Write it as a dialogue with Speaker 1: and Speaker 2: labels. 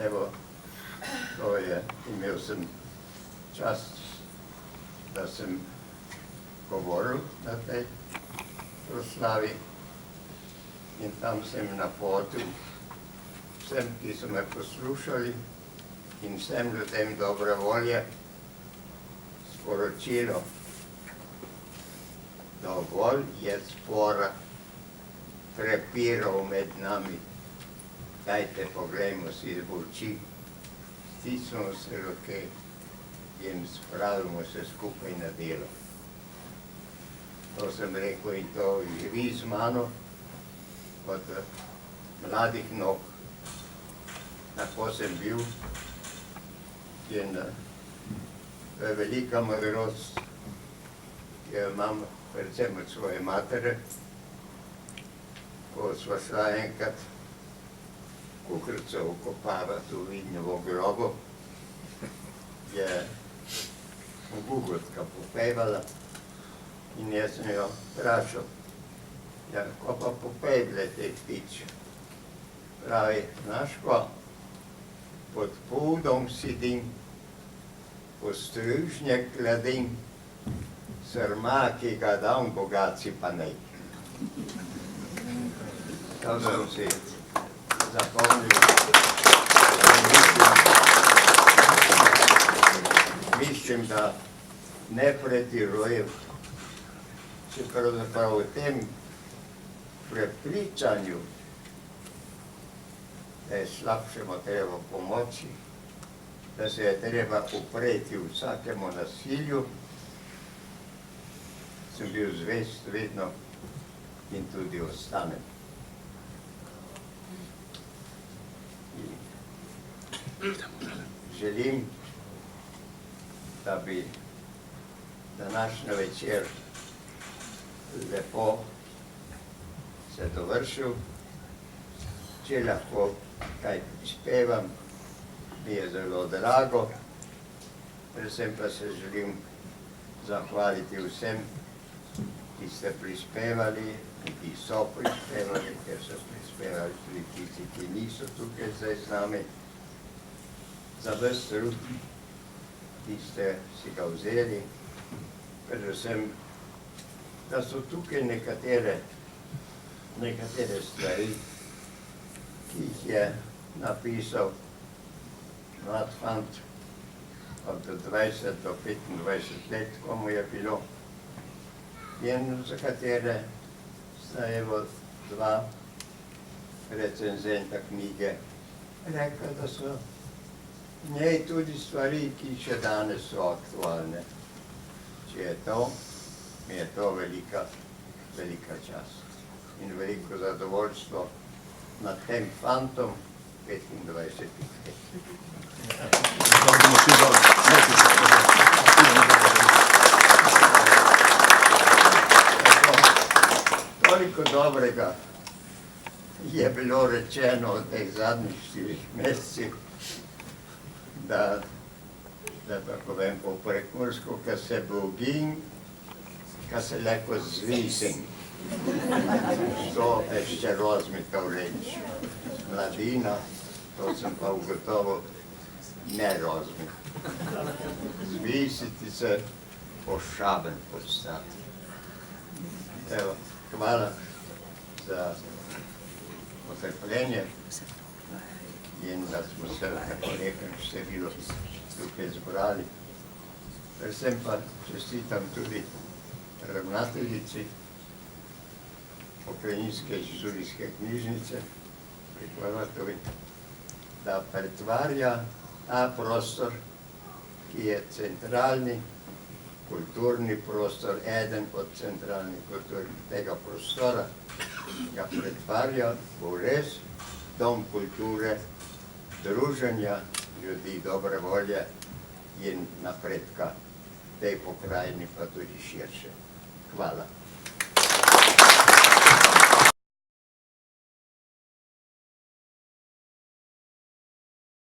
Speaker 1: Evo, to je, imel sem čast, da sem govoril na tej proslavi in tam sem napotil vsem, ki so me poslušali in vsem ljudem dobre volje sporočilo. Dovolj je spora, prepirov med nami. Dajte, poglejmo si v oči, stisnimo se roke in spravimo se skupaj na delo. To sem rekel in to živi z mano od mladih nog. Tako sem bil in to je velika modrost, ki jo imam predvsem od svoje matere. Ko sva šla enkrat kuhrico ukopavati v Vidnjevo grobo, je Gugotka popevala in jaz sem jo vprašal, ja, ko pa popevle te ptiče? Pravi, znaš ko, pod pudom sidim, po stružnje gladim, srma, ki ga dam, bogaci pa nej. To sem si zapomnil. Mislim, da ne pretirujem, če pravzaprav v tem prepričanju, da je slabšemu treba pomoči, da se je treba upreti vsakemu nasilju, sem bil zvest vedno in tudi ostanem. Želim, da bi današnji večer lepo se dovršil. Če lahko kaj prispevam, mi je zelo drago. Predvsem pa se želim zahvaliti vsem, ki ste prispevali in ki so prispevali, ker so prispevali tudi tisti, ki niso tukaj zdaj z nami, za ves trud, ki ste si ga vzeli. Predvsem, da so tukaj nekatere stvari, ki jih je napisal mlad fant od 20 do 25 let, ko mu je bilo, in za katere sta evo dva recenzenta knjige rekla, da so v njej tudi stvari, ki še danes so aktualne. Če je to, mi je to velika čast in veliko zadovoljstvo nad tem fantom 25 let. Toliko dobrega je bilo rečeno v teh zadnjih 4 mesecih, da pa povem po prekmursko, kad se bogin, kad se leko zvisem. To ještě rozmitav reč. Mladina, to sem pa ugotovo ne rozmit. Zvisiti se, pošaben postati. Evo, hvala za potrpljenje in da smo se v tako lepem številu tukaj zbrali. Predvsem pa čestitam tudi ravnateljici Pokrajinske žižulijske knjižnice pri Horvatovi, da pretvarja ta prostor, ki je centralni kulturni prostor, eden od centralnih kulturnih tega prostora, ga pretvarja v res dom kulture, druženja ljudi dobre volje in napredka tej pokrajini, pa tudi širše. Hvala.